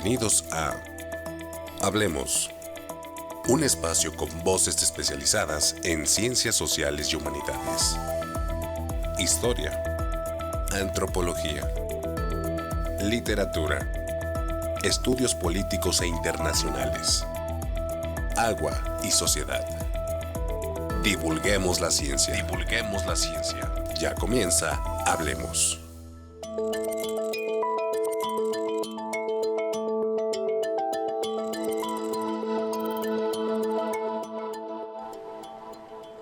Bienvenidos a Hablemos, un espacio con voces especializadas en ciencias sociales y humanidades, historia, antropología, literatura, estudios políticos e internacionales, agua y sociedad. Divulguemos la ciencia. Divulguemos la ciencia. Ya comienza Hablemos.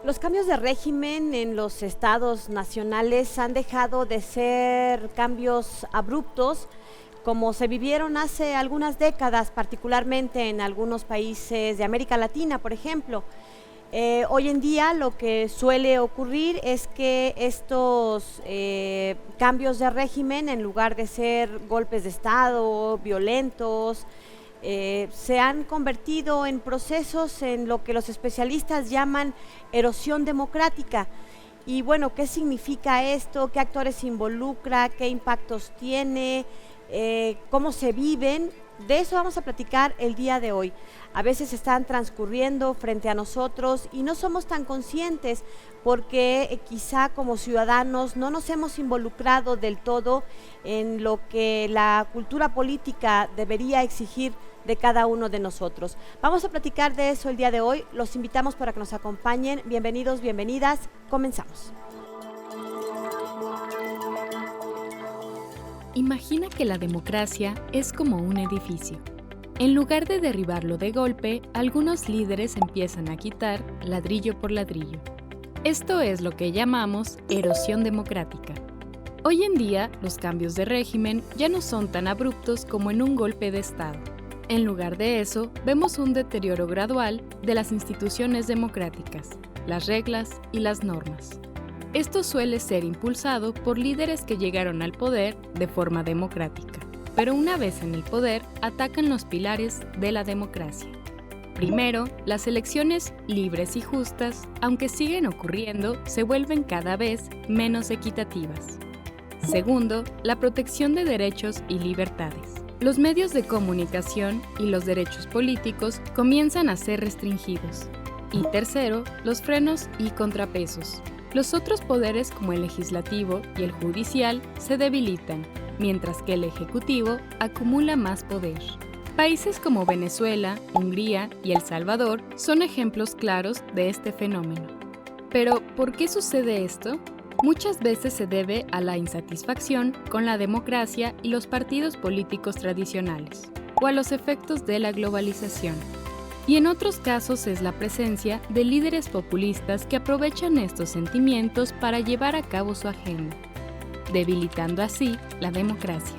Los cambios de régimen en los estados nacionales han dejado de ser cambios abruptos como se vivieron hace algunas décadas, particularmente en algunos países de América Latina, por ejemplo. Hoy en día lo que suele ocurrir es que estos cambios de régimen, en lugar de ser golpes de estado violentos, se han convertido en procesos en lo que los especialistas llaman erosión democrática. Y bueno, ¿qué significa esto? ¿Qué actores involucra? ¿Qué impactos tiene? ¿Cómo se viven? De eso vamos a platicar el día de hoy. A veces están transcurriendo frente a nosotros y no somos tan conscientes porque quizá como ciudadanos no nos hemos involucrado del todo en lo que la cultura política debería exigir de cada uno de nosotros. Vamos a platicar de eso el día de hoy. Los invitamos para que nos acompañen. Bienvenidos, bienvenidas. Comenzamos. Imagina que la democracia es como un edificio. En lugar de derribarlo de golpe, algunos líderes empiezan a quitar ladrillo por ladrillo. Esto es lo que llamamos erosión democrática. Hoy en día, los cambios de régimen ya no son tan abruptos como en un golpe de Estado. En lugar de eso, vemos un deterioro gradual de las instituciones democráticas, las reglas y las normas. Esto suele ser impulsado por líderes que llegaron al poder de forma democrática, pero una vez en el poder atacan los pilares de la democracia. Primero, las elecciones libres y justas, aunque siguen ocurriendo, se vuelven cada vez menos equitativas. Segundo, la protección de derechos y libertades. Los medios de comunicación y los derechos políticos comienzan a ser restringidos. Y tercero, los frenos y contrapesos. Los otros poderes como el legislativo y el judicial se debilitan, mientras que el ejecutivo acumula más poder. Países como Venezuela, Hungría y El Salvador son ejemplos claros de este fenómeno. Pero, ¿por qué sucede esto? Muchas veces se debe a la insatisfacción con la democracia y los partidos políticos tradicionales, o a los efectos de la globalización. Y en otros casos es la presencia de líderes populistas que aprovechan estos sentimientos para llevar a cabo su agenda, debilitando así la democracia.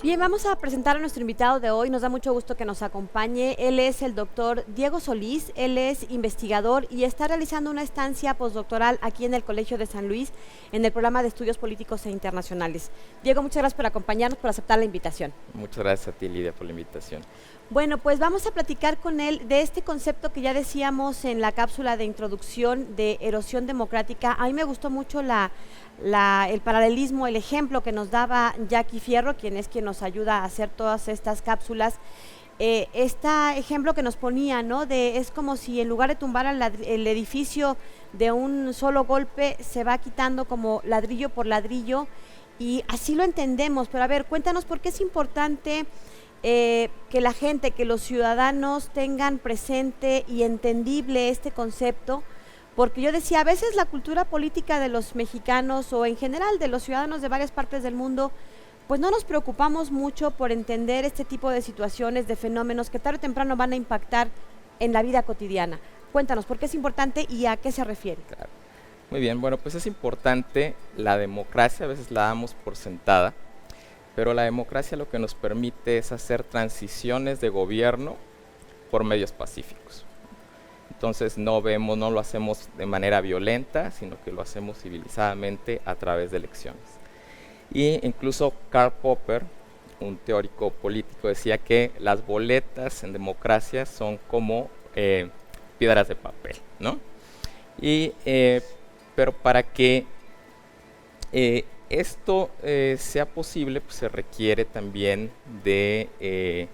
Bien, vamos a presentar a nuestro invitado de hoy. Nos da mucho gusto que nos acompañe. Él es el doctor Diego Solís. Él es investigador y está realizando una estancia postdoctoral aquí en el Colegio de San Luis en el programa de Estudios Políticos e Internacionales. Diego, muchas gracias por acompañarnos, por aceptar la invitación. Muchas gracias a ti, Lidia, por la invitación. Bueno, pues vamos a platicar con él de este concepto que ya decíamos en la cápsula de introducción de erosión democrática. A mí me gustó mucho el paralelismo, el ejemplo que nos daba Jackie Fierro, quien nos ayuda a hacer todas estas cápsulas. Este ejemplo que nos ponía, ¿no? Es como si en lugar de tumbar el edificio de un solo golpe, se va quitando como ladrillo por ladrillo, y así lo entendemos. Pero a ver, cuéntanos por qué es importante que la gente, que los ciudadanos tengan presente y entendible este concepto, porque yo decía, a veces la cultura política de los mexicanos o en general de los ciudadanos de varias partes del mundo, pues no nos preocupamos mucho por entender este tipo de situaciones, de fenómenos que tarde o temprano van a impactar en la vida cotidiana. Cuéntanos, ¿por qué es importante y a qué se refiere? Claro. Muy bien, bueno, pues es importante la democracia, a veces la damos por sentada, pero la democracia lo que nos permite es hacer transiciones de gobierno por medios pacíficos. Entonces no lo hacemos de manera violenta, sino que lo hacemos civilizadamente a través de elecciones. Y incluso Karl Popper, un teórico político, decía que las boletas en democracia son como piedras de papel, ¿no? Y Pero para que esto sea posible, pues se requiere también de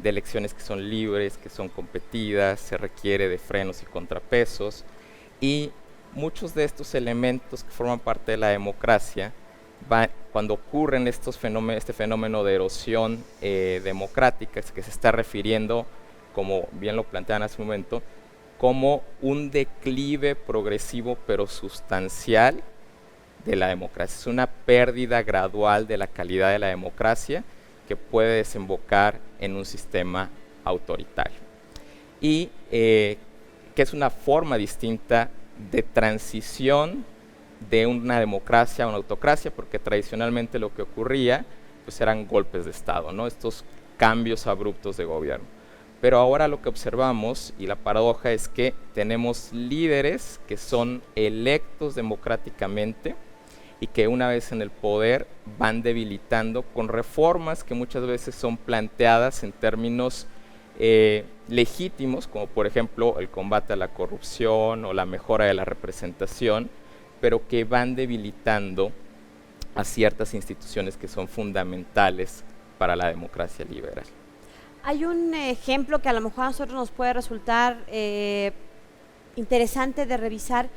elecciones que son libres, que son competidas, se requiere de frenos y contrapesos, y muchos de estos elementos que forman parte de la democracia, cuando ocurren este fenómeno de erosión democrática, que se está refiriendo, como bien lo plantean hace un momento, como un declive progresivo pero sustancial de la democracia. Es una pérdida gradual de la calidad de la democracia que puede desembocar en un sistema autoritario. Y que es una forma distinta de transición de una democracia a una autocracia, porque tradicionalmente lo que ocurría pues eran golpes de Estado, ¿no? Estos cambios abruptos de gobierno. Pero ahora lo que observamos, y la paradoja es que tenemos líderes que son electos democráticamente y que una vez en el poder van debilitando con reformas que muchas veces son planteadas en términos legítimos, como por ejemplo el combate a la corrupción o la mejora de la representación, pero que van debilitando a ciertas instituciones que son fundamentales para la democracia liberal. Hay un ejemplo que a lo mejor a nosotros nos puede resultar interesante de revisar,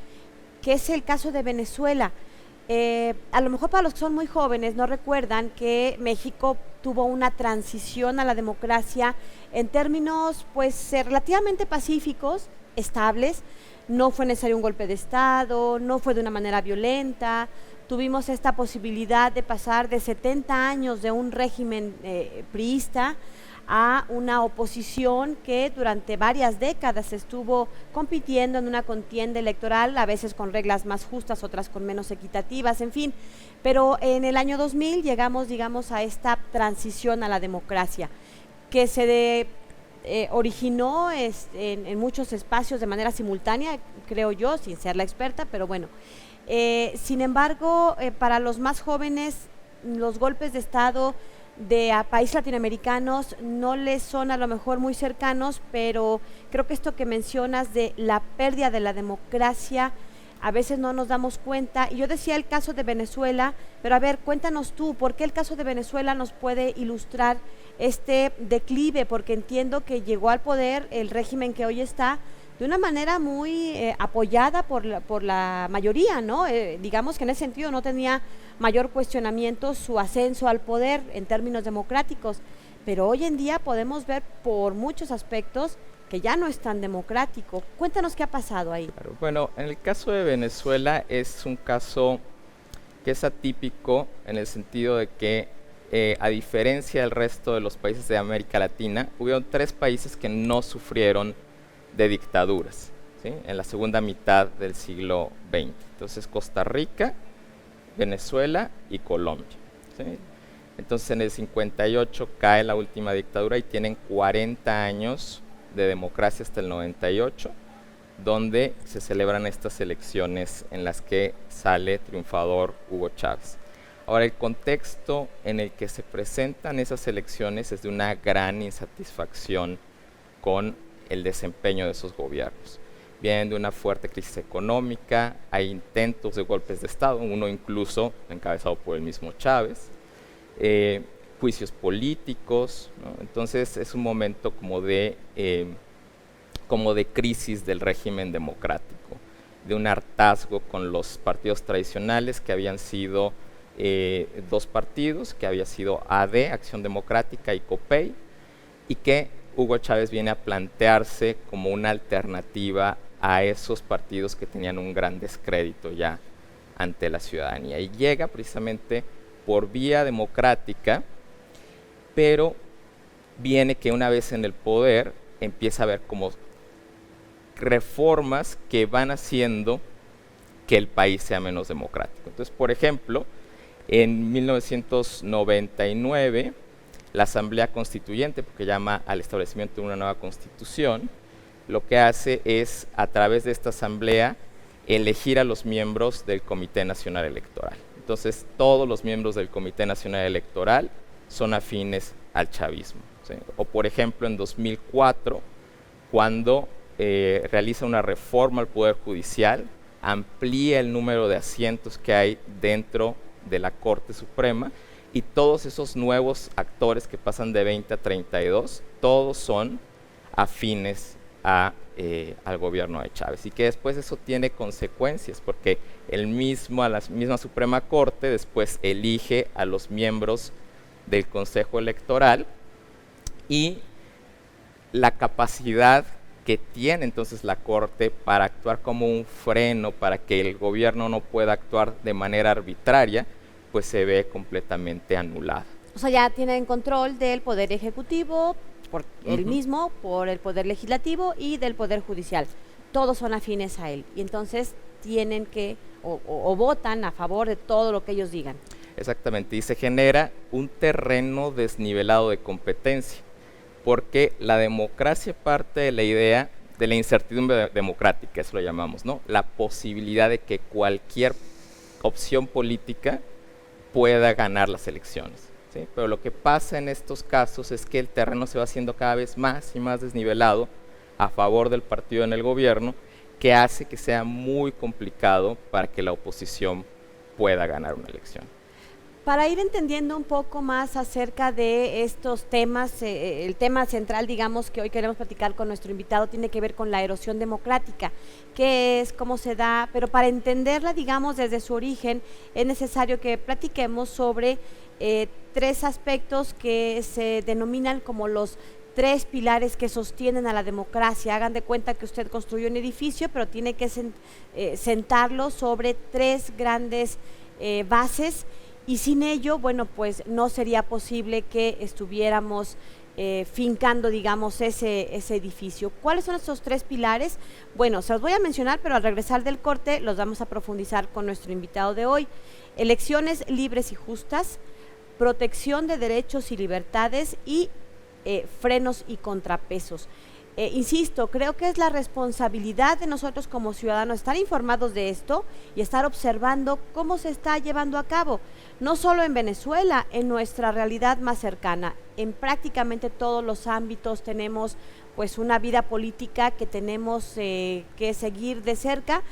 que es el caso de Venezuela. A lo mejor para los que son muy jóvenes no recuerdan que México tuvo una transición a la democracia en términos pues relativamente pacíficos, estables. No fue necesario un golpe de Estado, no fue de una manera violenta. Tuvimos esta posibilidad de pasar de 70 años de un régimen priista a una oposición que durante varias décadas estuvo compitiendo en una contienda electoral, a veces con reglas más justas, otras con menos equitativas, en fin. Pero en el año 2000 llegamos, digamos, a esta transición a la democracia, que se originó en muchos espacios de manera simultánea, creo yo, sin ser la experta, pero bueno. Sin embargo, para los más jóvenes, los golpes de Estado de países latinoamericanos no les son a lo mejor muy cercanos, pero creo que esto que mencionas de la pérdida de la democracia, a veces no nos damos cuenta. Y yo decía el caso de Venezuela, pero a ver, cuéntanos tú, ¿por qué el caso de Venezuela nos puede ilustrar este declive? Porque entiendo que llegó al poder el régimen que hoy está de una manera muy apoyada por la mayoría, ¿no? Digamos que en ese sentido no tenía mayor cuestionamiento su ascenso al poder en términos democráticos, pero hoy en día podemos ver por muchos aspectos que ya no es tan democrático. Cuéntanos qué ha pasado ahí. Claro, bueno, en el caso de Venezuela es un caso que es atípico en el sentido de que a diferencia del resto de los países de América Latina, hubieron 3 países que no sufrieron de dictaduras, ¿sí? En la segunda mitad del siglo XX. Entonces Costa Rica, Venezuela y Colombia, ¿sí? Entonces en el 58 cae la última dictadura y tienen 40 años de democracia hasta el 98, donde se celebran estas elecciones en las que sale triunfador Hugo Chávez. Ahora, el contexto en el que se presentan esas elecciones es de una gran insatisfacción con el desempeño de esos gobiernos. Vienen de una fuerte crisis económica, hay intentos de golpes de Estado, uno incluso encabezado por el mismo Chávez, juicios políticos, ¿no? Entonces es un momento como de crisis del régimen democrático, de un hartazgo con los partidos tradicionales que habían sido 2 partidos, que había sido AD, Acción Democrática, y COPEI, y que Hugo Chávez viene a plantearse como una alternativa a esos partidos que tenían un gran descrédito ya ante la ciudadanía. Y llega precisamente por vía democrática, pero viene que una vez en el poder empieza a haber como reformas que van haciendo que el país sea menos democrático. Entonces, por ejemplo, en 1999, la Asamblea Constituyente, porque llama al establecimiento de una nueva constitución, lo que hace es, a través de esta asamblea, elegir a los miembros del Comité Nacional Electoral. Entonces, todos los miembros del Comité Nacional Electoral son afines al chavismo, ¿sí? O, por ejemplo, en 2004, cuando realiza una reforma al Poder Judicial, amplía el número de asientos que hay dentro de la Corte Suprema, y todos esos nuevos actores que pasan de 20 a 32, todos son afines al gobierno de Chávez, y que después eso tiene consecuencias, porque la misma Suprema Corte después elige a los miembros del Consejo Electoral, y la capacidad que tiene entonces la Corte para actuar como un freno para que el gobierno no pueda actuar de manera arbitraria, pues se ve completamente anulada. O sea, ya tienen control del Poder Ejecutivo, por él mismo, por el Poder Legislativo y del Poder Judicial. Todos son afines a él, y entonces tienen que, o votan a favor de todo lo que ellos digan. Exactamente, y se genera un terreno desnivelado de competencia, porque la democracia parte de la idea de la incertidumbre democrática, eso lo llamamos, ¿no? La posibilidad de que cualquier opción política pueda ganar las elecciones, ¿sí? Pero lo que pasa en estos casos es que el terreno se va haciendo cada vez más y más desnivelado a favor del partido en el gobierno, que hace que sea muy complicado para que la oposición pueda ganar una elección. Para ir entendiendo un poco más acerca de estos temas, el tema central, digamos, que hoy queremos platicar con nuestro invitado, tiene que ver con la erosión democrática. ¿Qué es? ¿Cómo se da? Pero para entenderla, digamos, desde su origen, es necesario que platiquemos sobre tres aspectos que se denominan como los tres pilares que sostienen a la democracia. Hagan de cuenta que usted construyó un edificio, pero tiene que sentarlo sobre tres grandes bases, y sin ello, bueno, pues no sería posible que estuviéramos fincando, digamos, ese edificio. ¿Cuáles son estos tres pilares? Bueno, se los voy a mencionar, pero al regresar del corte los vamos a profundizar con nuestro invitado de hoy. Elecciones libres y justas, protección de derechos y libertades y frenos y contrapesos. Insisto, creo que es la responsabilidad de nosotros como ciudadanos estar informados de esto y estar observando cómo se está llevando a cabo, no solo en Venezuela, en nuestra realidad más cercana. En prácticamente todos los ámbitos tenemos pues una vida política que tenemos que seguir de cerca,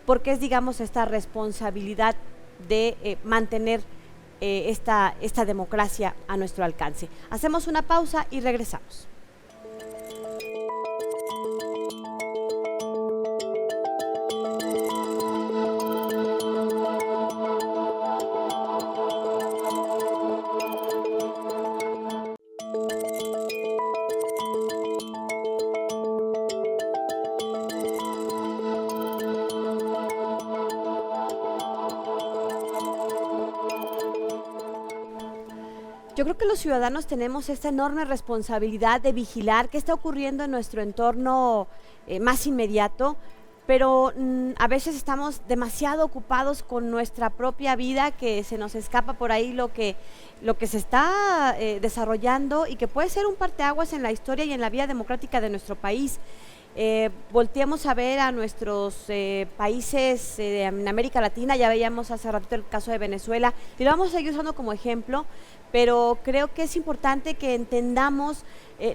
porque es, digamos, esta responsabilidad de mantener esta democracia a nuestro alcance. Hacemos una pausa y regresamos. Yo creo que los ciudadanos tenemos esta enorme responsabilidad de vigilar qué está ocurriendo en nuestro entorno más inmediato, pero a veces estamos demasiado ocupados con nuestra propia vida, que se nos escapa por ahí lo que se está desarrollando, y que puede ser un parteaguas en la historia y en la vida democrática de nuestro país. Volteemos a ver a nuestros países en América Latina. Ya veíamos hace ratito el caso de Venezuela y lo vamos a seguir usando como ejemplo, pero creo que es importante que entendamos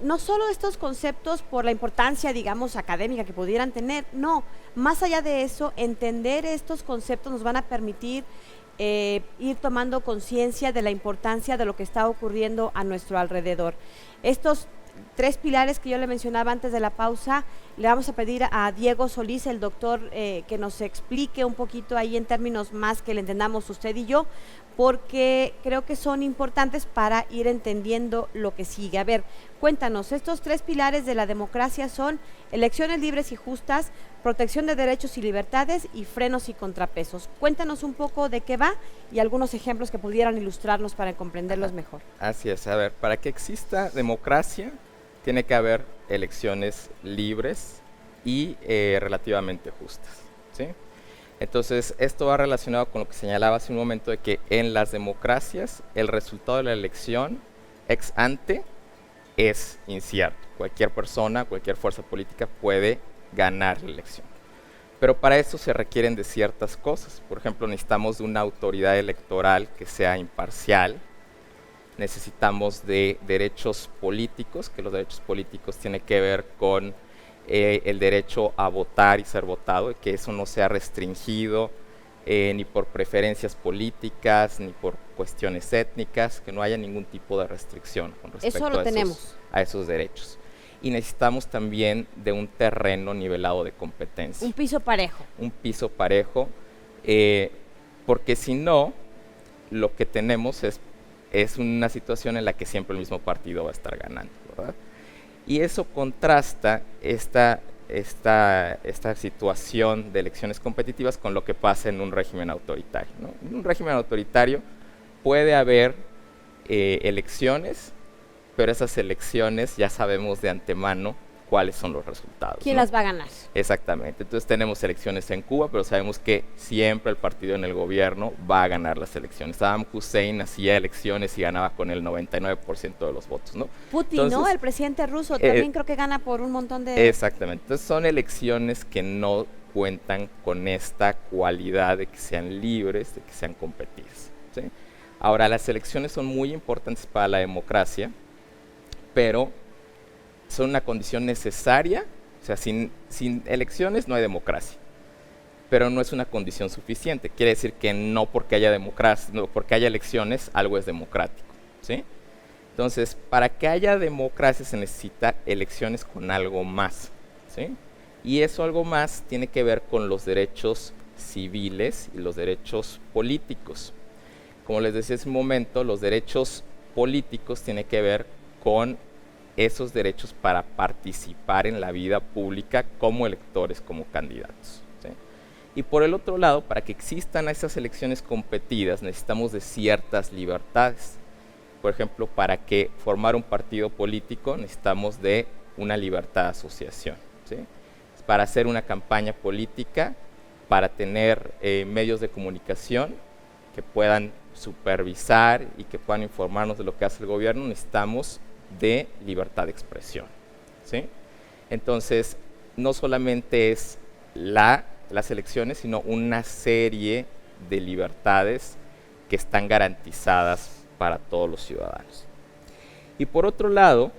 no solo estos conceptos por la importancia, digamos, académica que pudieran tener, no, más allá de eso, entender estos conceptos nos van a permitir ir tomando conciencia de la importancia de lo que está ocurriendo a nuestro alrededor. Estos tres pilares que yo le mencionaba antes de la pausa, le vamos a pedir a Diego Solís, el doctor, que nos explique un poquito ahí en términos más que le entendamos usted y yo, porque creo que son importantes para ir entendiendo lo que sigue. A ver, cuéntanos, estos tres pilares de la democracia son elecciones libres y justas, protección de derechos y libertades y frenos y contrapesos. Cuéntanos un poco de qué va y algunos ejemplos que pudieran ilustrarnos para comprenderlos mejor. Así es, a ver, para que exista democracia tiene que haber elecciones libres y relativamente justas, ¿sí? Entonces, esto va relacionado con lo que señalaba hace un momento, de que en las democracias el resultado de la elección ex ante es incierto. Cualquier persona, cualquier fuerza política puede ganar la elección. Pero para eso se requieren de ciertas cosas. Por ejemplo, necesitamos de una autoridad electoral que sea imparcial. Necesitamos de derechos políticos, que los derechos políticos tienen que ver con el derecho a votar y ser votado, y que eso no sea restringido ni por preferencias políticas, ni por cuestiones étnicas, que no haya ningún tipo de restricción con respecto a esos derechos. Y necesitamos también de un terreno nivelado de competencia. Un piso parejo. Un piso parejo, porque si no, lo que tenemos es una situación en la que siempre el mismo partido va a estar ganando, ¿verdad? Y eso contrasta esta situación de elecciones competitivas con lo que pasa en un régimen autoritario, ¿no? En un régimen autoritario puede haber elecciones, pero esas elecciones ya sabemos de antemano cuáles son los resultados. ¿Quién las va a ganar? Exactamente. Entonces tenemos elecciones en Cuba, pero sabemos que siempre el partido en el gobierno va a ganar las elecciones. Saddam Hussein hacía elecciones y ganaba con el 99% de los votos, ¿no? Putin, entonces, ¿no? El presidente ruso también creo que gana por un montón de... Exactamente. Entonces son elecciones que no cuentan con esta cualidad de que sean libres, de que sean competidas, ¿sí? Ahora, las elecciones son muy importantes para la democracia, pero son una condición necesaria. O sea, sin elecciones no hay democracia, pero no es una condición suficiente. Quiere decir que no porque haya democracia, no porque haya elecciones, algo es democrático, ¿sí? Entonces, para que haya democracia se necesita elecciones con algo más, ¿sí? Y eso algo más tiene que ver con los derechos civiles y los derechos políticos. Como les decía hace un momento, los derechos políticos tienen que ver con esos derechos para participar en la vida pública como electores, como candidatos, ¿sí? Y por el otro lado, para que existan esas elecciones competidas, necesitamos de ciertas libertades. Por ejemplo, para que formar un partido político necesitamos de una libertad de asociación, ¿sí? Para hacer una campaña política, para tener medios de comunicación que puedan supervisar y que puedan informarnos de lo que hace el gobierno, necesitamos de libertad de expresión, ¿sí? Entonces, no solamente es las elecciones, sino una serie de libertades que están garantizadas para todos los ciudadanos. Y por otro lado,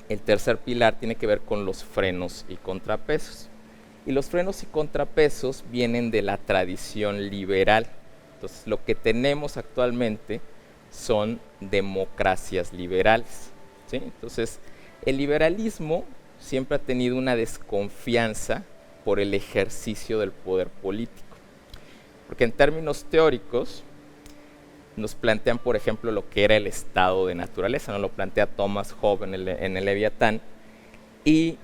el tercer pilar tiene que ver con los frenos y contrapesos. Y los frenos y contrapesos vienen de la tradición liberal. Entonces, lo que tenemos actualmente son democracias liberales, ¿sí? Entonces, el liberalismo siempre ha tenido una desconfianza por el ejercicio del poder político. Porque en términos teóricos, nos plantean, por ejemplo, lo que era el estado de naturaleza, ¿no? Lo plantea Thomas Hobbes en el Leviatán, y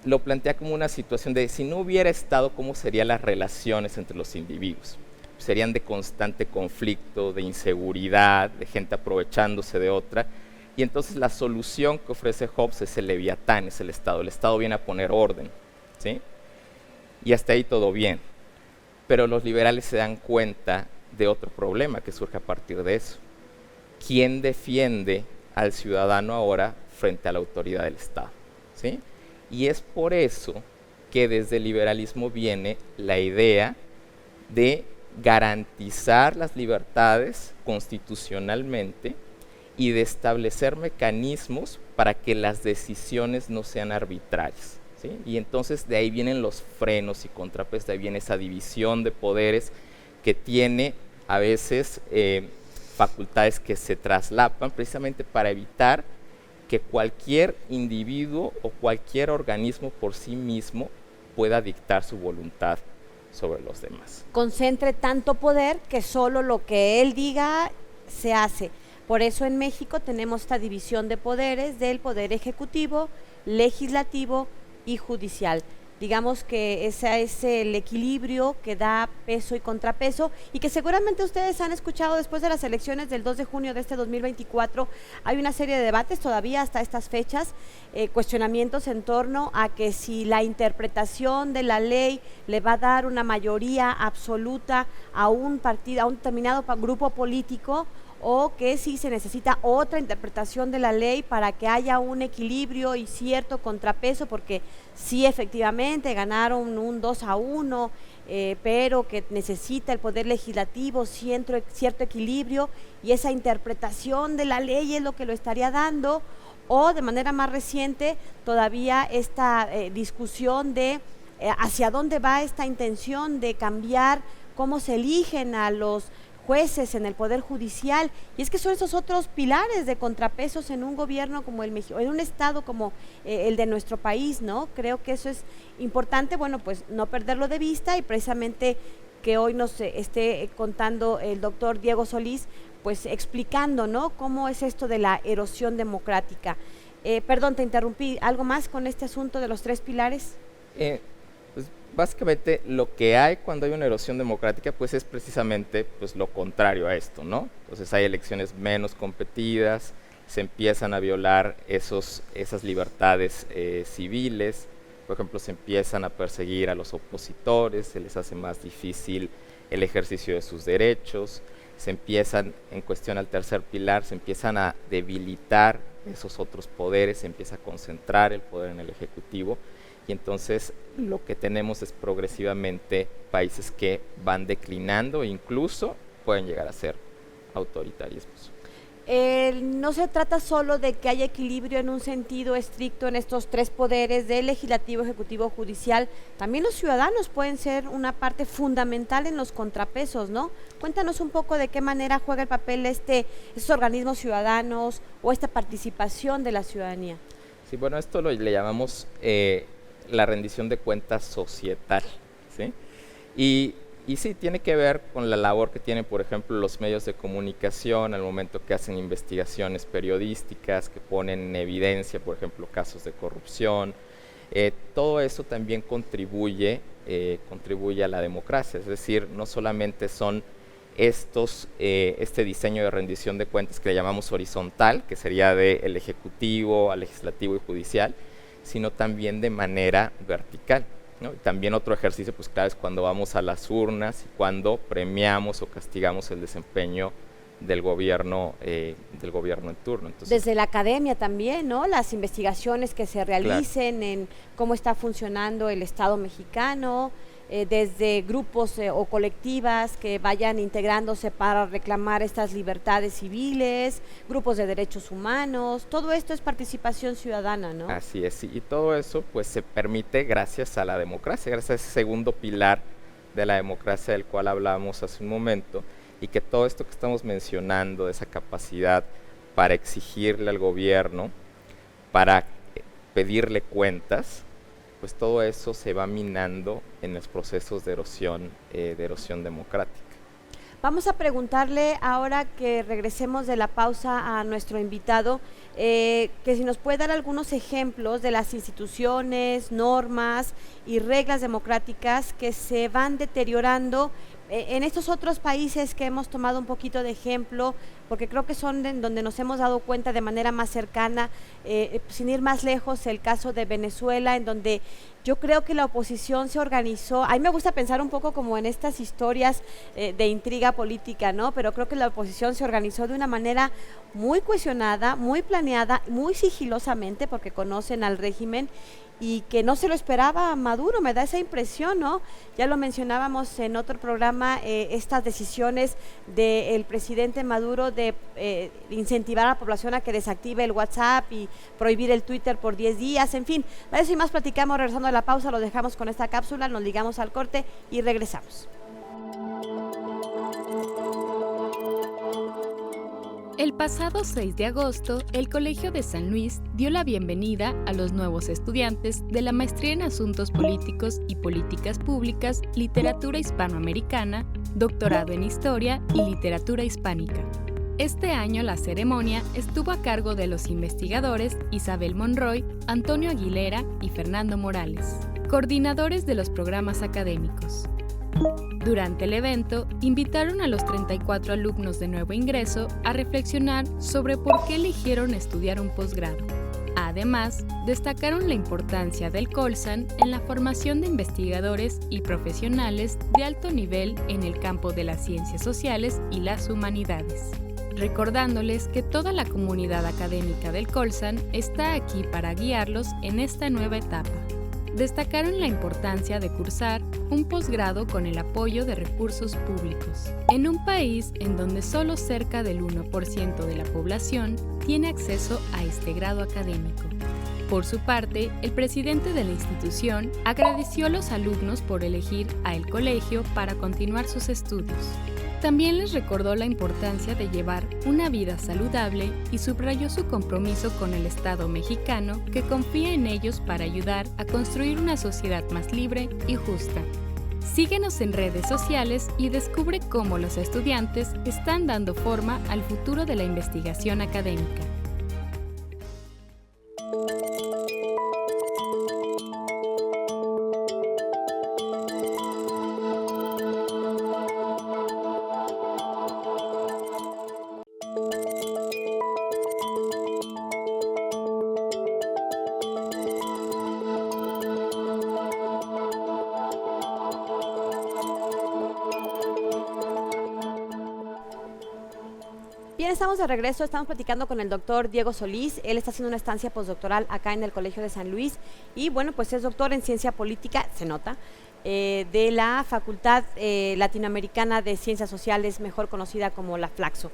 lo plantea como una situación de, si no hubiera estado, ¿cómo serían las relaciones entre los individuos? Serían de constante conflicto, de inseguridad, de gente aprovechándose de otra, y entonces la solución que ofrece Hobbes es el Leviatán, es el Estado viene a poner orden, ¿sí? Y hasta ahí todo bien, pero los liberales se dan cuenta de otro problema que surge a partir de eso. ¿Quién defiende al ciudadano ahora frente a la autoridad del Estado? ¿Sí? Y es por eso que desde el liberalismo viene la idea de garantizar las libertades constitucionalmente y de establecer mecanismos para que las decisiones no sean arbitrarias, ¿sí? Y entonces de ahí vienen los frenos y contrapesos, de ahí viene esa división de poderes que tiene a veces facultades que se traslapan precisamente para evitar que cualquier individuo o cualquier organismo por sí mismo pueda dictar su voluntad sobre los demás. Concentre tanto poder que solo lo que él diga se hace. Por eso en México tenemos esta división de poderes del poder ejecutivo, legislativo y judicial. Digamos que ese es el equilibrio que da peso y contrapeso, y que seguramente ustedes han escuchado después de las elecciones del 2 de junio de este 2024. Hay una serie de debates todavía hasta estas fechas, cuestionamientos en torno a que si la interpretación de la ley le va a dar una mayoría absoluta a un partido, a un determinado grupo político, o que si se necesita otra interpretación de la ley para que haya un equilibrio y cierto contrapeso, porque sí, efectivamente ganaron un 2-1, pero que necesita el poder legislativo cierto equilibrio, y esa interpretación de la ley es lo que lo estaría dando, o de manera más reciente todavía esta discusión de hacia dónde va esta intención de cambiar cómo se eligen a los jueces en el Poder Judicial, y es que son esos otros pilares de contrapesos en un gobierno como el México, en un estado como el de nuestro país, ¿no? Creo que eso es importante, bueno, pues no perderlo de vista, y precisamente que hoy nos esté contando el doctor Diego Solís, pues explicando, ¿no?, cómo es esto de la erosión democrática. Perdón, te interrumpí, ¿algo más con este asunto de los 3 pilares? Pues básicamente lo que hay cuando hay una erosión democrática pues es precisamente pues lo contrario a esto, ¿no? Entonces hay elecciones menos competidas, se empiezan a violar esas libertades civiles, por ejemplo se empiezan a perseguir a los opositores, se les hace más difícil el ejercicio de sus derechos, se empiezan, en cuestión al tercer pilar, se empiezan a debilitar esos otros poderes, se empieza a concentrar el poder en el Ejecutivo, y entonces lo que tenemos es progresivamente países que van declinando e incluso pueden llegar a ser autoritarismos. No se trata solo de que haya equilibrio en un sentido estricto en estos 3 poderes del legislativo, ejecutivo, judicial, también los ciudadanos pueden ser una parte fundamental en los contrapesos, ¿no? Cuéntanos un poco de qué manera juega el papel estos organismos ciudadanos o esta participación de la ciudadanía. Sí, bueno, esto le llamamos la rendición de cuentas societal, ¿sí? Y sí, tiene que ver con la labor que tienen, por ejemplo, los medios de comunicación al momento que hacen investigaciones periodísticas, que ponen en evidencia, por ejemplo, casos de corrupción. Todo eso también contribuye a la democracia, es decir, no solamente son este diseño de rendición de cuentas que le llamamos horizontal, que sería del Ejecutivo al Legislativo y Judicial, sino también de manera vertical, ¿no? Y también otro ejercicio, pues claro, es cuando vamos a las urnas y cuando premiamos o castigamos el desempeño del gobierno en turno. Entonces, desde la academia también, ¿no? Las investigaciones que se realicen, claro, en cómo está funcionando el Estado mexicano, desde grupos o colectivas que vayan integrándose para reclamar estas libertades civiles, grupos de derechos humanos, todo esto es participación ciudadana, ¿no? Así es, y todo eso pues se permite gracias a la democracia, gracias a ese segundo pilar de la democracia del cual hablamos hace un momento, y que todo esto que estamos mencionando, de esa capacidad para exigirle al gobierno, para pedirle cuentas, pues todo eso se va minando en los procesos de erosión democrática. Vamos a preguntarle, ahora que regresemos de la pausa, a nuestro invitado, que si nos puede dar algunos ejemplos de las instituciones, normas y reglas democráticas que se van deteriorando en estos otros países que hemos tomado un poquito de ejemplo, porque creo que son donde nos hemos dado cuenta de manera más cercana, sin ir más lejos, el caso de Venezuela, en donde yo creo que la oposición se organizó. A mí me gusta pensar un poco como en estas historias de intriga política, ¿no? Pero creo que la oposición se organizó de una manera muy cohesionada, muy planeada, muy sigilosamente, porque conocen al régimen, y que no se lo esperaba a Maduro, me da esa impresión, ¿no? Ya lo mencionábamos en otro programa, estas decisiones del presidente Maduro de incentivar a la población a que desactive el WhatsApp y prohibir el Twitter por 10 días, en fin. De eso y más platicamos regresando a la pausa, lo dejamos con esta cápsula, nos ligamos al corte y regresamos. El pasado 6 de agosto, el Colegio de San Luis dio la bienvenida a los nuevos estudiantes de la Maestría en Asuntos Políticos y Políticas Públicas, Literatura Hispanoamericana, Doctorado en Historia y Literatura Hispánica. Este año la ceremonia estuvo a cargo de los investigadores Isabel Monroy, Antonio Aguilera y Fernando Morales, coordinadores de los programas académicos. Durante el evento, invitaron a los 34 alumnos de nuevo ingreso a reflexionar sobre por qué eligieron estudiar un posgrado. Además, destacaron la importancia del Colsan en la formación de investigadores y profesionales de alto nivel en el campo de las ciencias sociales y las humanidades, recordándoles que toda la comunidad académica del Colsan está aquí para guiarlos en esta nueva etapa. Destacaron la importancia de cursar un posgrado con el apoyo de recursos públicos. En un país en donde solo cerca del 1% de la población tiene acceso a este grado académico. Por su parte, el presidente de la institución agradeció a los alumnos por elegir a el colegio para continuar sus estudios. También les recordó la importancia de llevar una vida saludable y subrayó su compromiso con el Estado mexicano, que confía en ellos para ayudar a construir una sociedad más libre y justa. Síguenos en redes sociales y descubre cómo los estudiantes están dando forma al futuro de la investigación académica. Bien, estamos de regreso, estamos platicando con el doctor Diego Solís. Él está haciendo una estancia postdoctoral acá en el Colegio de San Luis y bueno, pues es doctor en ciencia política, se nota, de la Facultad Latinoamericana de Ciencias Sociales, mejor conocida como la Flaxo.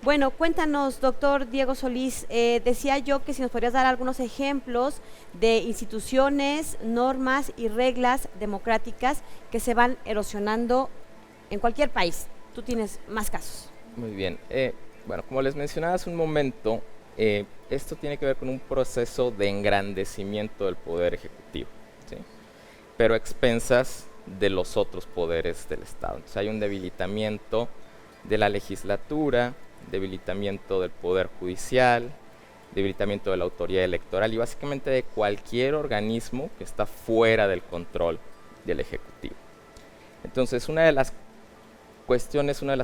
Bueno, cuéntanos, doctor Diego Solís, decía yo que si nos podrías dar algunos ejemplos de instituciones, normas y reglas democráticas que se van erosionando en cualquier país. Tú tienes más casos. Muy bien. Bueno, como les mencionaba hace un momento, esto tiene que ver con un proceso de engrandecimiento del poder ejecutivo, ¿sí? Pero a expensas de los otros poderes del Estado. Entonces hay un debilitamiento de la legislatura, debilitamiento del poder judicial, debilitamiento de la autoridad electoral y básicamente de cualquier organismo que está fuera del control del Ejecutivo. Entonces, una de las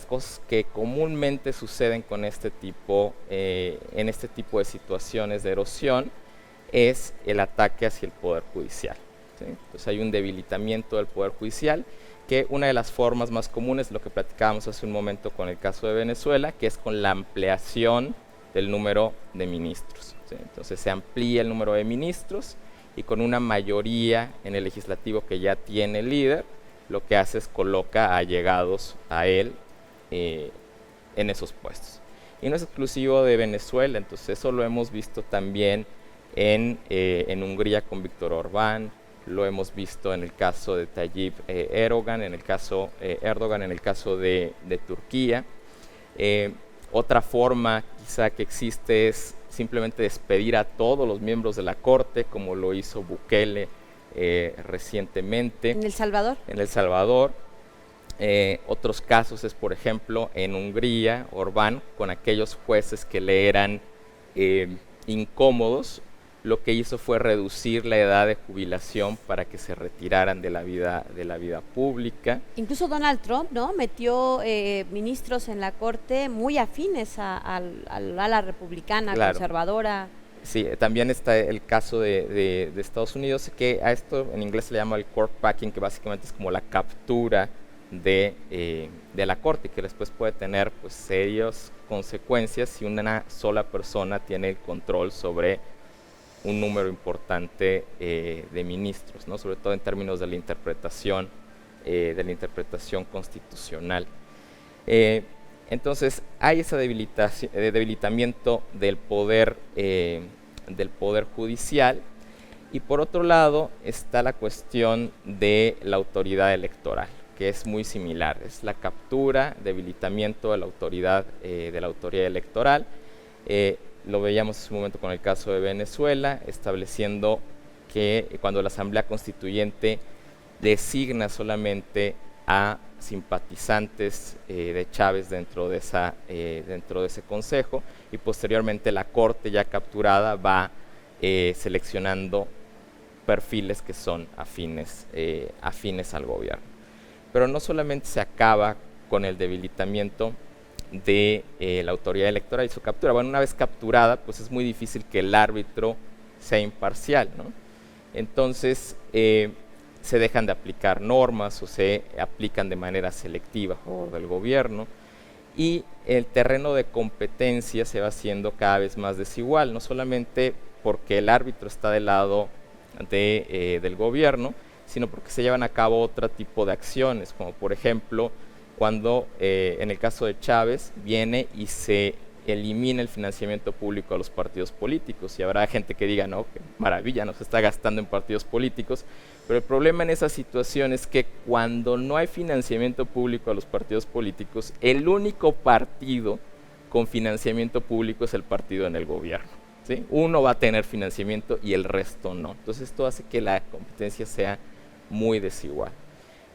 cosas que comúnmente suceden con en este tipo de situaciones de erosión es el ataque hacia el Poder Judicial, ¿sí? Entonces hay un debilitamiento del Poder Judicial, que una de las formas más comunes, lo que platicábamos hace un momento con el caso de Venezuela, que es con la ampliación del número de ministros, ¿sí? Entonces se amplía el número de ministros y con una mayoría en el legislativo que ya tiene el líder, lo que hace es coloca a allegados a él en esos puestos. Y no es exclusivo de Venezuela, entonces eso lo hemos visto también en Hungría con Víctor Orbán, lo hemos visto en el caso de Tayyip Erdogan, en el caso de Turquía. Otra forma quizá que existe es simplemente despedir a todos los miembros de la Corte, como lo hizo Bukele recientemente. ¿En El Salvador? En El Salvador. Otros casos es, por ejemplo, en Hungría, Orbán, con aquellos jueces que le eran incómodos, lo que hizo fue reducir la edad de jubilación para que se retiraran de la vida pública. Incluso Donald Trump, ¿no?, metió ministros en la Corte muy afines a la republicana, claro, conservadora. Sí, también está el caso de Estados Unidos, que a esto en inglés se le llama el court packing, que básicamente es como la captura de la Corte, que después puede tener pues serias consecuencias si una sola persona tiene el control sobre un número importante de ministros, ¿no? Sobre todo en términos de la interpretación constitucional. Entonces hay ese debilitamiento del poder judicial, y por otro lado está la cuestión de la autoridad electoral, que es muy similar, es la captura, debilitamiento de la autoridad electoral. Lo veíamos en su momento con el caso de Venezuela, estableciendo que cuando la Asamblea Constituyente designa solamente a simpatizantes de Chávez dentro de ese consejo, y posteriormente la Corte ya capturada va seleccionando perfiles que son afines al gobierno. Pero no solamente se acaba con el debilitamiento de la autoridad electoral y su captura. Bueno, una vez capturada, pues es muy difícil que el árbitro sea imparcial, ¿no? Entonces, se dejan de aplicar normas o se aplican de manera selectiva a favor del gobierno, y el terreno de competencia se va haciendo cada vez más desigual, no solamente porque el árbitro está del lado del gobierno, sino porque se llevan a cabo otro tipo de acciones, como por ejemplo cuando en el caso de Chávez viene y se elimina el financiamiento público a los partidos políticos. Y habrá gente que diga, no, qué maravilla, nos está gastando en partidos políticos. Pero el problema en esa situación es que cuando no hay financiamiento público a los partidos políticos, el único partido con financiamiento público es el partido en el gobierno, ¿sí? Uno va a tener financiamiento y el resto no. Entonces esto hace que la competencia sea muy desigual.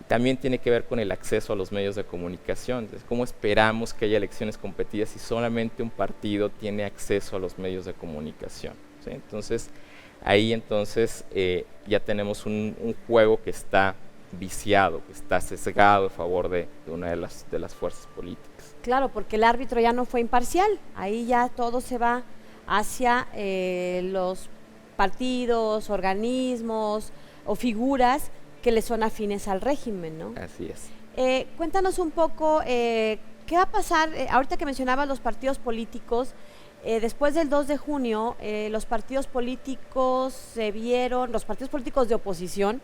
También tiene que ver con el acceso a los medios de comunicación. Entonces, ¿cómo esperamos que haya elecciones competidas si solamente un partido tiene acceso a los medios de comunicación? ¿Sí? Entonces, ahí ya tenemos un juego que está viciado, que está sesgado a favor de una de las fuerzas políticas. Claro, porque el árbitro ya no fue imparcial, ahí ya todo se va hacia los partidos, organismos o figuras que le son afines al régimen, ¿no? Así es. Cuéntanos un poco, ¿qué va a pasar? Ahorita que mencionabas los partidos políticos, después del 2 de junio, los partidos políticos los partidos políticos de oposición,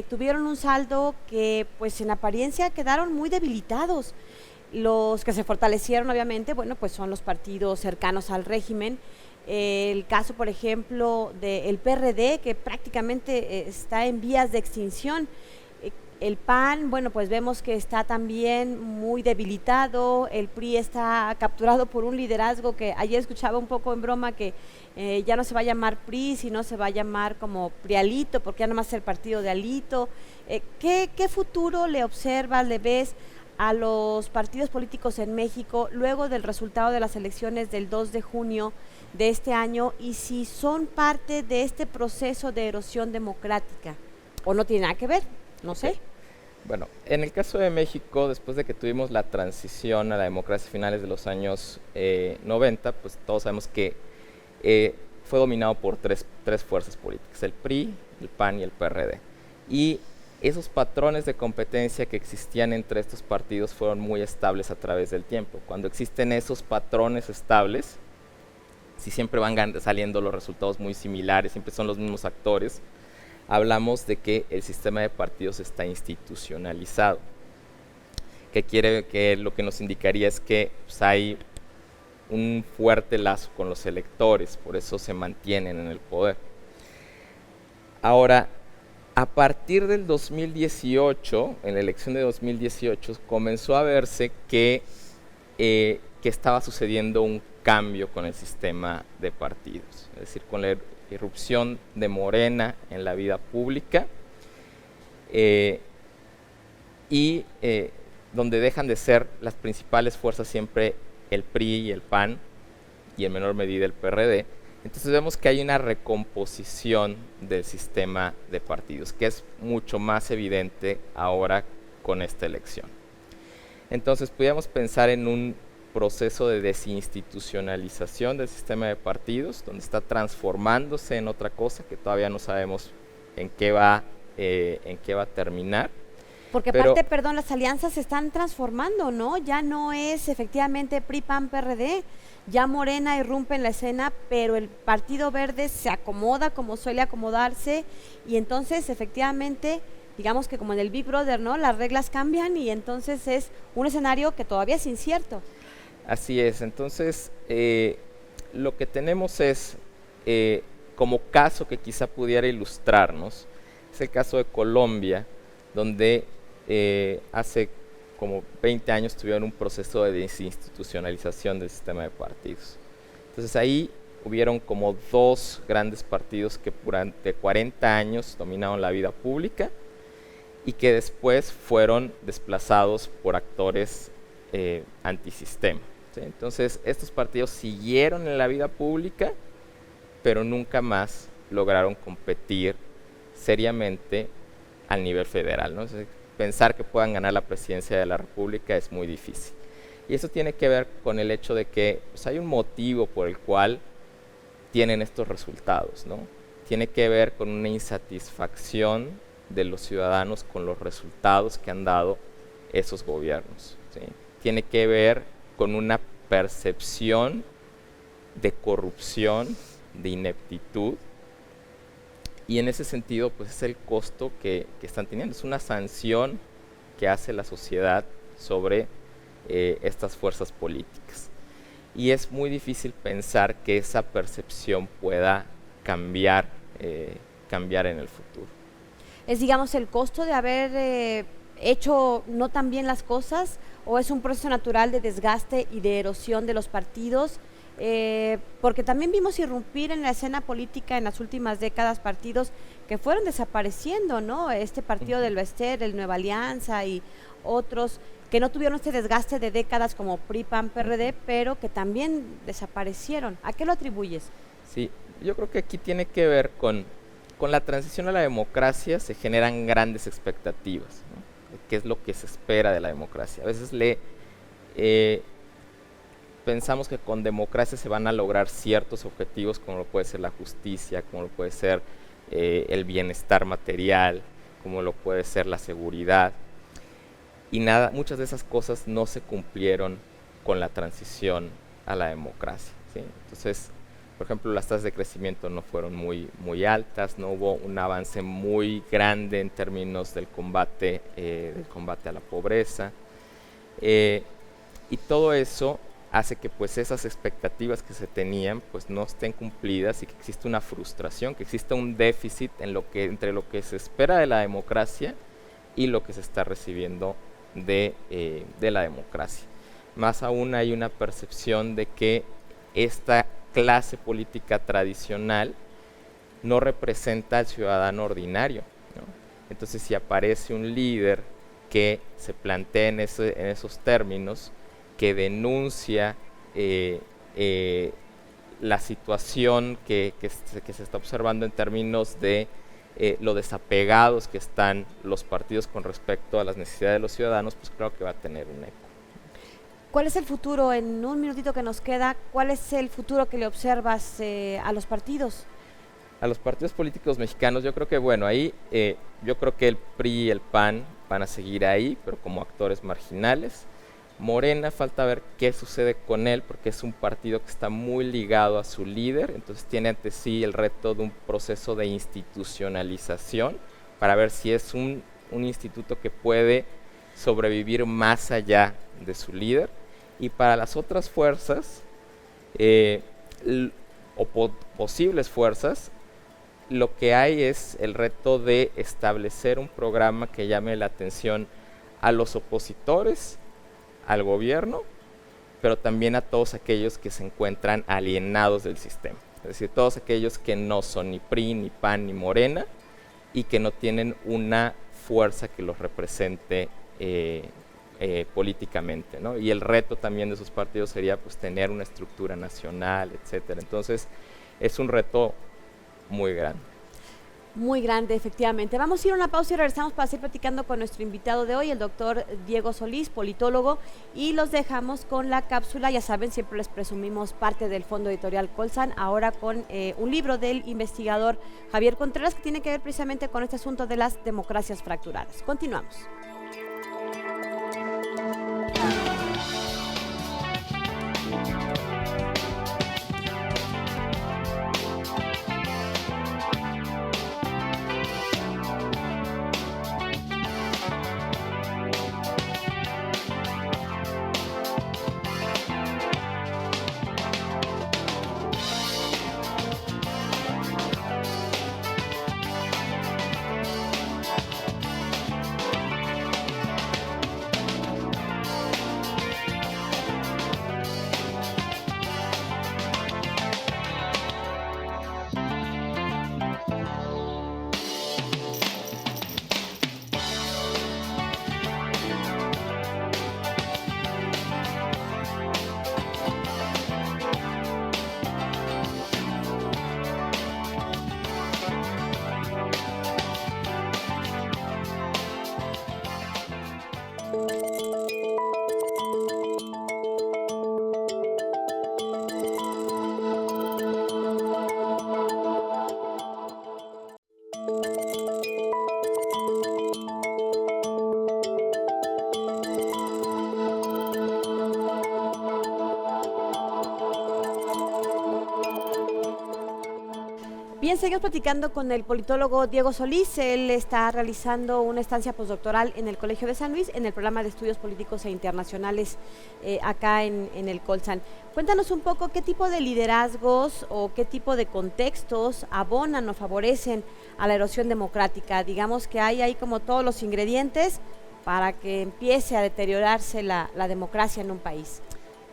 tuvieron un saldo que pues en apariencia quedaron muy debilitados. Los que se fortalecieron obviamente, bueno, pues son los partidos cercanos al régimen. El caso, por ejemplo, del PRD, que prácticamente está en vías de extinción. El PAN, bueno, pues vemos que está también muy debilitado. El PRI está capturado por un liderazgo que ayer escuchaba un poco en broma que ya no se va a llamar PRI, sino se va a llamar como PRIalito, porque ya no más es el partido de Alito. ¿Qué futuro le observas, le ves a los partidos políticos en México luego del resultado de las elecciones del 2 de junio de este año, y si son parte de este proceso de erosión democrática o no tiene nada que ver? No sé. Bueno, en el caso de México, después de que tuvimos la transición a la democracia a finales de los años 90, pues todos sabemos que fue dominado por tres fuerzas políticas, el PRI, el PAN y el PRD. Y esos patrones de competencia que existían entre estos partidos fueron muy estables a través del tiempo. Cuando existen esos patrones estables, si siempre van saliendo los resultados muy similares, siempre son los mismos actores, hablamos de que el sistema de partidos está institucionalizado, que lo que nos indicaría es que pues, hay un fuerte lazo con los electores, por eso se mantienen en el poder. Ahora, a partir del 2018, en la elección de 2018, comenzó a verse que estaba sucediendo un cambio con el sistema de partidos, es decir, con la irrupción de Morena en la vida pública donde dejan de ser las principales fuerzas siempre el PRI y el PAN y en menor medida el PRD. Entonces vemos que hay una recomposición del sistema de partidos, que es mucho más evidente ahora con esta elección. Entonces podríamos pensar en un proceso de desinstitucionalización del sistema de partidos, donde está transformándose en otra cosa que todavía no sabemos en qué va a terminar. Porque aparte, perdón, las alianzas se están transformando, ¿no? Ya no es efectivamente PRI, PAN, PRD, ya Morena irrumpe en la escena, pero el Partido Verde se acomoda como suele acomodarse, y entonces efectivamente, digamos que como en el Big Brother, ¿no? Las reglas cambian y entonces es un escenario que todavía es incierto. Así es, entonces lo que tenemos es, como caso que quizá pudiera ilustrarnos, es el caso de Colombia, donde hace como 20 años tuvieron un proceso de desinstitucionalización del sistema de partidos. Entonces ahí hubieron como dos grandes partidos que durante 40 años dominaron la vida pública y que después fueron desplazados por actores antisistema. ¿Sí? Entonces estos partidos siguieron en la vida pública, pero nunca más lograron competir seriamente al nivel federal, ¿no? Entonces, pensar que puedan ganar la presidencia de la República es muy difícil. Y eso tiene que ver con el hecho de que pues, hay un motivo por el cual tienen estos resultados, ¿no? Tiene que ver con una insatisfacción de los ciudadanos con los resultados que han dado esos gobiernos, ¿sí? Tiene que ver con una percepción de corrupción, de ineptitud, y en ese sentido pues es el costo que están teniendo, es una sanción que hace la sociedad sobre estas fuerzas políticas. y es muy difícil pensar que esa percepción pueda cambiar en el futuro. ¿Es, digamos, el costo de haber hecho no tan bien las cosas, o es un proceso natural de desgaste y de erosión de los partidos? Porque también vimos irrumpir en la escena política en las últimas décadas partidos que fueron desapareciendo, ¿no? Este partido del Bester, el Nueva Alianza y otros que no tuvieron este desgaste de décadas como PRI, PAN, PRD, pero que también desaparecieron. ¿A qué lo atribuyes? Sí, yo creo que aquí tiene que ver con la transición a la democracia se generan grandes expectativas, ¿no? ¿Qué es lo que se espera de la democracia? A veces pensamos que con democracia se van a lograr ciertos objetivos, como lo puede ser la justicia, como lo puede ser el bienestar material, como lo puede ser la seguridad. Y muchas de esas cosas no se cumplieron con la transición a la democracia, ¿sí? Entonces, por ejemplo, las tasas de crecimiento no fueron muy altas, no hubo un avance muy grande en términos del combate a la pobreza, y todo eso hace que pues esas expectativas que se tenían pues no estén cumplidas y que existe una frustración, que existe un déficit entre lo que se espera de la democracia y lo que se está recibiendo de la democracia. Más aún hay una percepción de que esta clase política tradicional no representa al ciudadano ordinario, ¿no? Entonces, si aparece un líder que se plantea en esos términos, que denuncia la situación que se está observando en términos de lo desapegados que están los partidos con respecto a las necesidades de los ciudadanos, pues creo que va a tener un eco. ¿Cuál es el futuro? En un minutito que nos queda, ¿cuál es el futuro que le observas a los partidos? A los partidos políticos mexicanos, yo creo que, bueno, ahí yo creo que el PRI y el PAN van a seguir ahí, pero como actores marginales. Morena, falta ver qué sucede con él, porque es un partido que está muy ligado a su líder, entonces tiene ante sí el reto de un proceso de institucionalización, para ver si es un instituto que puede sobrevivir más allá de su líder. Y para las otras fuerzas, posibles fuerzas, lo que hay es el reto de establecer un programa que llame la atención a los opositores, al gobierno, pero también a todos aquellos que se encuentran alienados del sistema. Es decir, todos aquellos que no son ni PRI, ni PAN, ni Morena, y que no tienen una fuerza que los represente políticamente, ¿no? Y el reto también de esos partidos sería pues tener una estructura nacional, etcétera. Entonces, es un reto muy grande. Muy grande, efectivamente. Vamos a ir a una pausa y regresamos para seguir platicando con nuestro invitado de hoy, el doctor Diego Solís, politólogo, y los dejamos con la cápsula. Ya saben, siempre les presumimos parte del Fondo Editorial Colsan, ahora con un libro del investigador Javier Contreras, que tiene que ver precisamente con este asunto de las democracias fracturadas. Continuamos. Bien, seguimos platicando con el politólogo Diego Solís. Él está realizando una estancia postdoctoral en el Colegio de San Luis, en el programa de estudios políticos e internacionales acá en el Colsan. Cuéntanos un poco qué tipo de liderazgos o qué tipo de contextos abonan o favorecen a la erosión democrática. Digamos que hay ahí como todos los ingredientes para que empiece a deteriorarse la democracia en un país.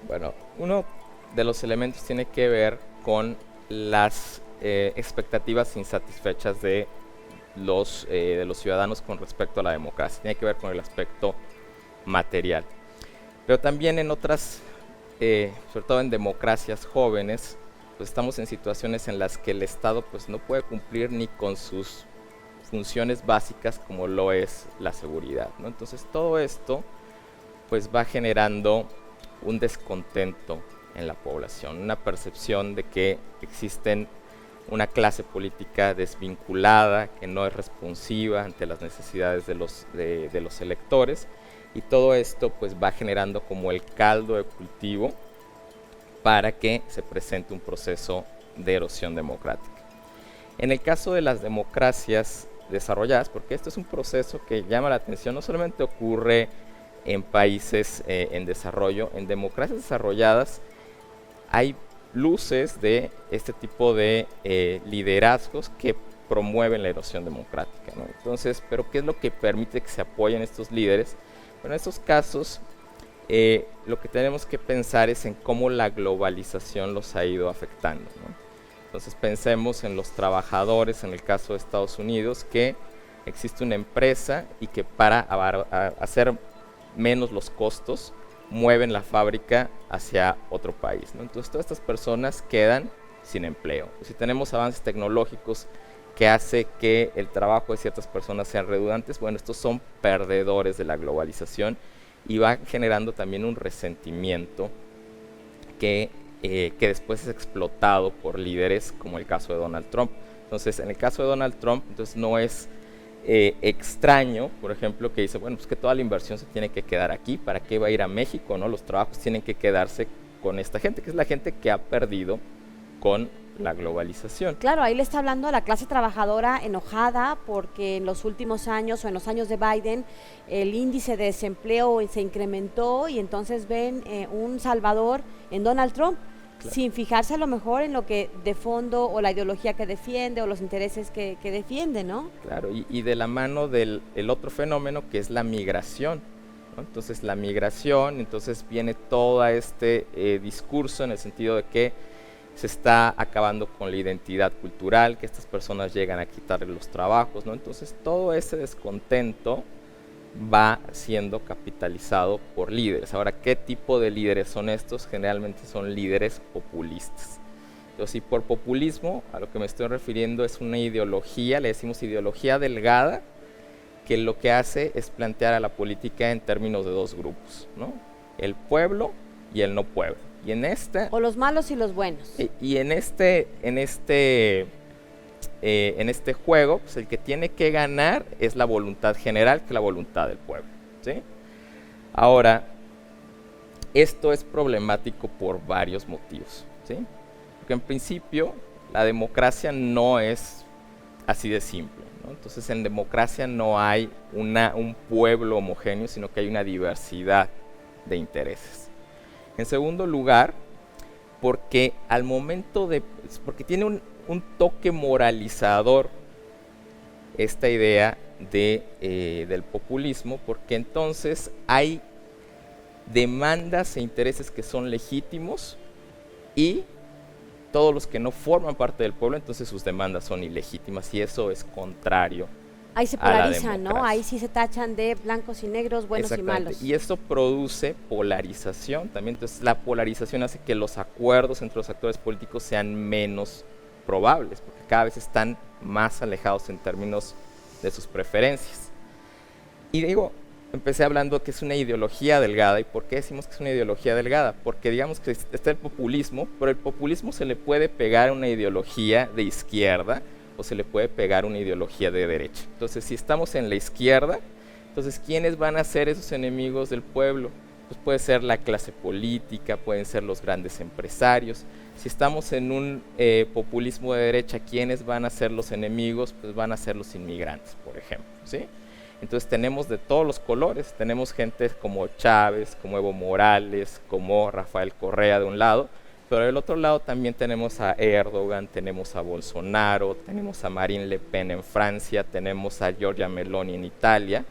Bueno, uno de los elementos tiene que ver con las expectativas insatisfechas de los ciudadanos con respecto a la democracia. Tiene que ver con el aspecto material. Pero también en otras, sobre todo en democracias jóvenes, pues estamos en situaciones en las que el Estado pues no puede cumplir ni con sus funciones básicas como lo es la seguridad, ¿no? Entonces todo esto pues va generando un descontento en la población, una percepción de que existen una clase política desvinculada, que no es responsiva ante las necesidades de los electores, y todo esto pues va generando como el caldo de cultivo para que se presente un proceso de erosión democrática. En el caso de las democracias desarrolladas, porque esto es un proceso que llama la atención, no solamente ocurre en países en desarrollo, en democracias desarrolladas hay luces de este tipo de liderazgos que promueven la erosión democrática, ¿no? Entonces, ¿pero qué es lo que permite que se apoyen estos líderes? Bueno, en estos casos, lo que tenemos que pensar es en cómo la globalización los ha ido afectando, ¿no? Entonces, pensemos en los trabajadores, en el caso de Estados Unidos, que existe una empresa y que para hacer menos los costos, mueven la fábrica hacia otro país, ¿no? Entonces todas estas personas quedan sin empleo. Si tenemos avances tecnológicos que hace que el trabajo de ciertas personas sean redundantes, bueno, estos son perdedores de la globalización y va generando también un resentimiento que después es explotado por líderes como el caso de Donald Trump. Entonces, en el caso de Donald Trump, entonces no es extraño, por ejemplo, que dice, bueno, pues que toda la inversión se tiene que quedar aquí, ¿para qué va a ir a México, no? Los trabajos tienen que quedarse con esta gente, que es la gente que ha perdido con la globalización. Claro, ahí le está hablando a la clase trabajadora enojada porque en los últimos años o en los años de Biden el índice de desempleo se incrementó y entonces ven un salvador en Donald Trump. Claro. Sin fijarse a lo mejor en lo que de fondo o la ideología que defiende o los intereses que defiende, ¿no? Claro, y de la mano del otro fenómeno que es la migración, ¿no? Entonces la migración, entonces viene todo este discurso en el sentido de que se está acabando con la identidad cultural, que estas personas llegan a quitarle los trabajos, ¿no? Entonces todo ese descontento va siendo capitalizado por líderes. Ahora, ¿qué tipo de líderes son estos? Generalmente son líderes populistas. Entonces, y por populismo, a lo que me estoy refiriendo es una ideología, le decimos ideología delgada, que lo que hace es plantear a la política en términos de dos grupos, ¿no? El pueblo y el no pueblo. Y en o los malos y los buenos. Y en este juego, pues el que tiene que ganar es la voluntad general, que es la voluntad del pueblo, ¿sí? Ahora, esto es problemático por varios motivos, ¿sí? Porque en principio la democracia no es así de simple, ¿no? Entonces en democracia no hay un pueblo homogéneo, sino que hay una diversidad de intereses. En segundo lugar, porque porque tiene un toque moralizador esta idea del populismo, porque entonces hay demandas e intereses que son legítimos y todos los que no forman parte del pueblo, entonces sus demandas son ilegítimas y eso es contrario. Ahí se polarizan, ¿no? Ahí sí se tachan de blancos y negros, buenos y malos. Y esto produce polarización también. Entonces la polarización hace que los acuerdos entre los actores políticos sean menos probables, porque cada vez están más alejados en términos de sus preferencias. Y digo, empecé hablando que es una ideología delgada. ¿Y por qué decimos que es una ideología delgada? Porque digamos que está el populismo, pero el populismo se le puede pegar a una ideología de izquierda o se le puede pegar una ideología de derecha. Entonces, si estamos en la izquierda, entonces, ¿quiénes van a ser esos enemigos del pueblo? pues puede ser la clase política, pueden ser los grandes empresarios. Si estamos en un populismo de derecha, ¿quiénes van a ser los enemigos? Pues van a ser los inmigrantes, por ejemplo, ¿sí? Entonces tenemos de todos los colores, tenemos gente como Chávez, como Evo Morales, como Rafael Correa de un lado, pero del otro lado también tenemos a Erdogan, tenemos a Bolsonaro, tenemos a Marine Le Pen en Francia, tenemos a Giorgia Meloni en Italia,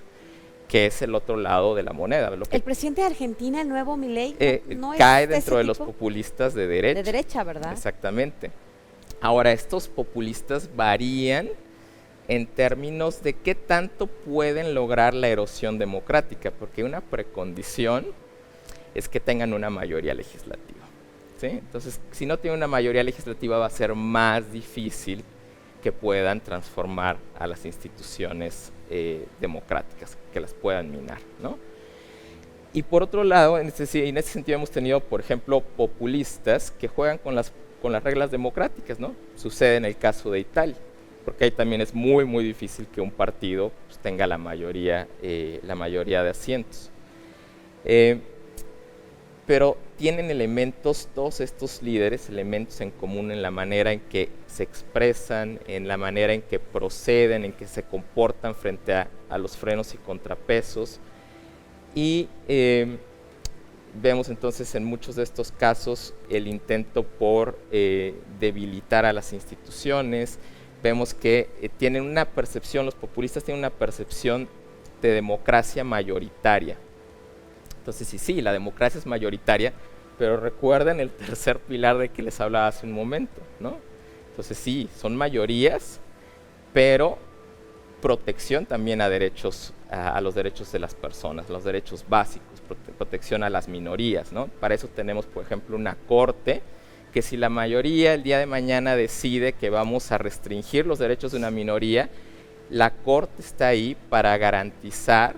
que es el otro lado de la moneda. El presidente de Argentina, el nuevo Milei, no cae es dentro de ese los tipo populistas de derecha. de derecha, ¿verdad? Exactamente. Ahora, estos populistas varían en términos de qué tanto pueden lograr la erosión democrática, porque una precondición es que tengan una mayoría legislativa, ¿sí? Entonces, si no tienen una mayoría legislativa, va a ser más difícil que puedan transformar a las instituciones democráticas, que las puedan minar, ¿no? Y por otro lado, en ese sentido hemos tenido, por ejemplo, populistas que juegan con las reglas democráticas, ¿no? Sucede en el caso de Italia, porque ahí también es muy, muy difícil que un partido pues, tenga la mayoría de asientos. Pero tienen elementos, todos estos líderes, elementos en común en la manera en que se expresan, en la manera en que proceden, en que se comportan frente a los frenos y contrapesos. Y vemos entonces en muchos de estos casos el intento por debilitar a las instituciones. Vemos que tienen una percepción, los populistas tienen una percepción de democracia mayoritaria. Entonces sí, la democracia es mayoritaria, pero recuerden el tercer pilar de que les hablaba hace un momento, ¿no? Entonces sí, son mayorías, pero protección también a derechos, a los derechos de las personas, los derechos básicos, protección a las minorías, ¿no? Para eso tenemos, por ejemplo, una corte que si la mayoría el día de mañana decide que vamos a restringir los derechos de una minoría, la corte está ahí para garantizar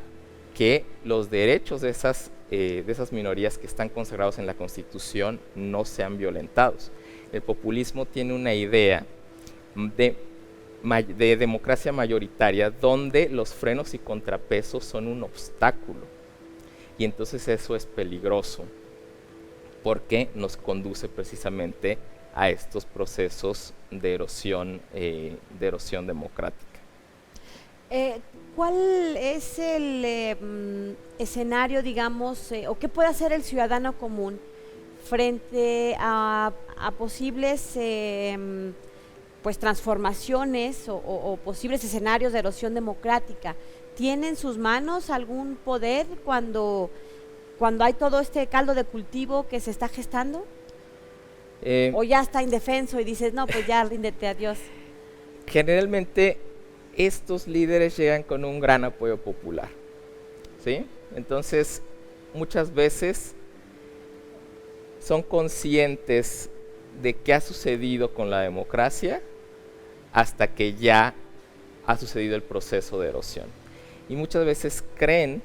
que los derechos de esas minorías que están consagrados en la Constitución no sean violentados. El populismo tiene una idea de democracia mayoritaria donde los frenos y contrapesos son un obstáculo, y entonces eso es peligroso porque nos conduce precisamente a estos procesos de erosión democrática. ¿Cuál es el escenario, digamos, o qué puede hacer el ciudadano común frente a posibles pues transformaciones o posibles escenarios de erosión democrática? ¿Tiene en sus manos algún poder cuando hay todo este caldo de cultivo que se está gestando? ¿O ya está indefenso y dices, no, pues ya ríndete, adiós? Generalmente estos líderes llegan con un gran apoyo popular, ¿sí? Entonces, muchas veces son conscientes de qué ha sucedido con la democracia hasta que ya ha sucedido el proceso de erosión. Y muchas veces creen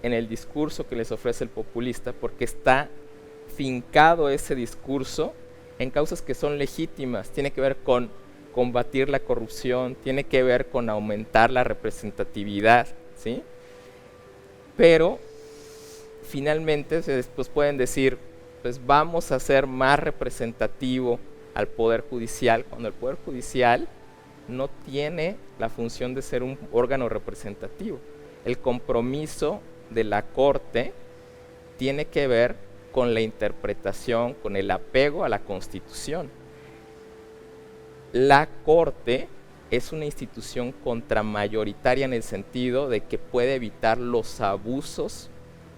en el discurso que les ofrece el populista porque está fincado ese discurso en causas que son legítimas, tiene que ver con combatir la corrupción, tiene que ver con aumentar la representatividad, ¿sí? Pero finalmente después pueden decir, pues vamos a hacer más representativo al Poder Judicial, cuando el Poder Judicial no tiene la función de ser un órgano representativo. El compromiso de la Corte tiene que ver con la interpretación, con el apego a la Constitución. La Corte es una institución contramayoritaria en el sentido de que puede evitar los abusos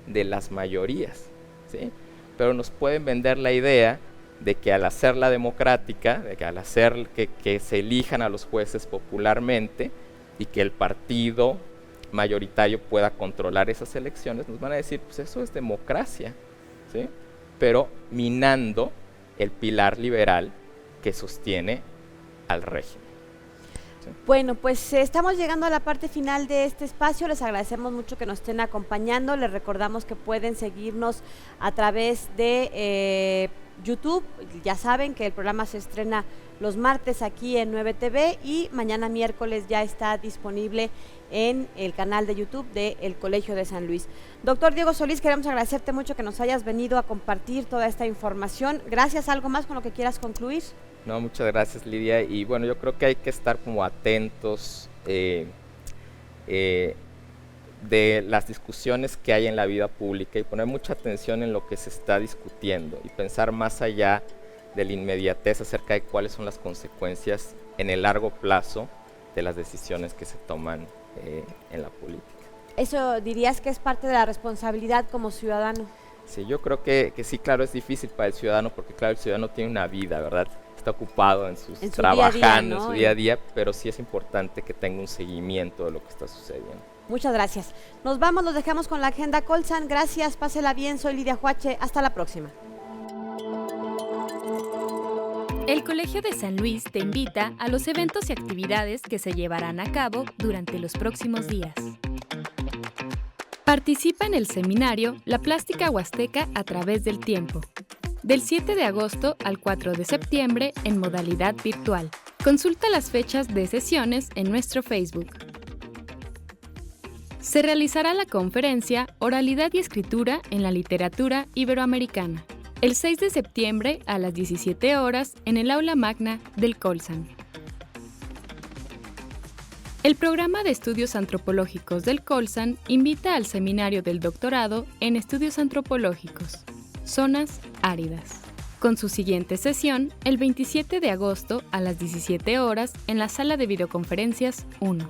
de las mayorías, ¿sí? Pero nos pueden vender la idea de que al hacerla democrática, de que al hacer que se elijan a los jueces popularmente y que el partido mayoritario pueda controlar esas elecciones, nos van a decir, pues eso es democracia, ¿sí? Pero minando el pilar liberal que sostiene al régimen. ¿Sí? Bueno, pues estamos llegando a la parte final de este espacio. Les agradecemos mucho que nos estén acompañando. Les recordamos que pueden seguirnos a través de YouTube. Ya saben que el programa se estrena los martes aquí en 9TV y mañana miércoles ya está disponible en el canal de YouTube del Colegio de San Luis. Doctor Diego Solís, queremos agradecerte mucho que nos hayas venido a compartir toda esta información. Gracias. ¿Algo más con lo que quieras concluir? No, muchas gracias, Lidia. Y bueno, yo creo que hay que estar como atentos de las discusiones que hay en la vida pública y poner mucha atención en lo que se está discutiendo y pensar más allá de la inmediatez acerca de cuáles son las consecuencias en el largo plazo de las decisiones que se toman en la política. ¿Eso dirías que es parte de la responsabilidad como ciudadano? Sí, yo creo que sí, claro, es difícil para el ciudadano porque, claro, el ciudadano tiene una vida, ¿verdad? Está ocupado en su trabajando, día a día, ¿no? En su día a día, pero sí es importante que tenga un seguimiento de lo que está sucediendo. Muchas gracias. Nos vamos, nos dejamos con la agenda Colsan. Gracias, pásela bien, soy Lidia Huache. Hasta la próxima. El Colegio de San Luis te invita a los eventos y actividades que se llevarán a cabo durante los próximos días. Participa en el seminario La Plástica Huasteca a través del tiempo, del 7 de agosto al 4 de septiembre en modalidad virtual. Consulta las fechas de sesiones en nuestro Facebook. Se realizará la conferencia Oralidad y Escritura en la Literatura Iberoamericana, el 6 de septiembre a las 17 horas en el aula magna del Colsan. El programa de estudios antropológicos del Colsan invita al seminario del doctorado en estudios antropológicos, zonas áridas, con su siguiente sesión el 27 de agosto a las 17 horas en la sala de videoconferencias 1.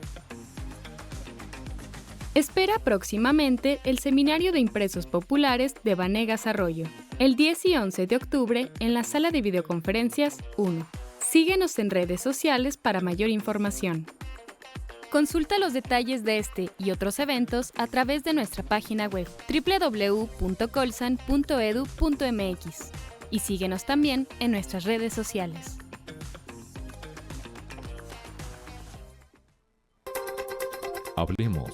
Espera próximamente el Seminario de Impresos Populares de Vanegas Arroyo, el 10 y 11 de octubre en la sala de videoconferencias 1. Síguenos en redes sociales para mayor información. Consulta los detalles de este y otros eventos a través de nuestra página web www.colsan.edu.mx y síguenos también en nuestras redes sociales. Hablemos.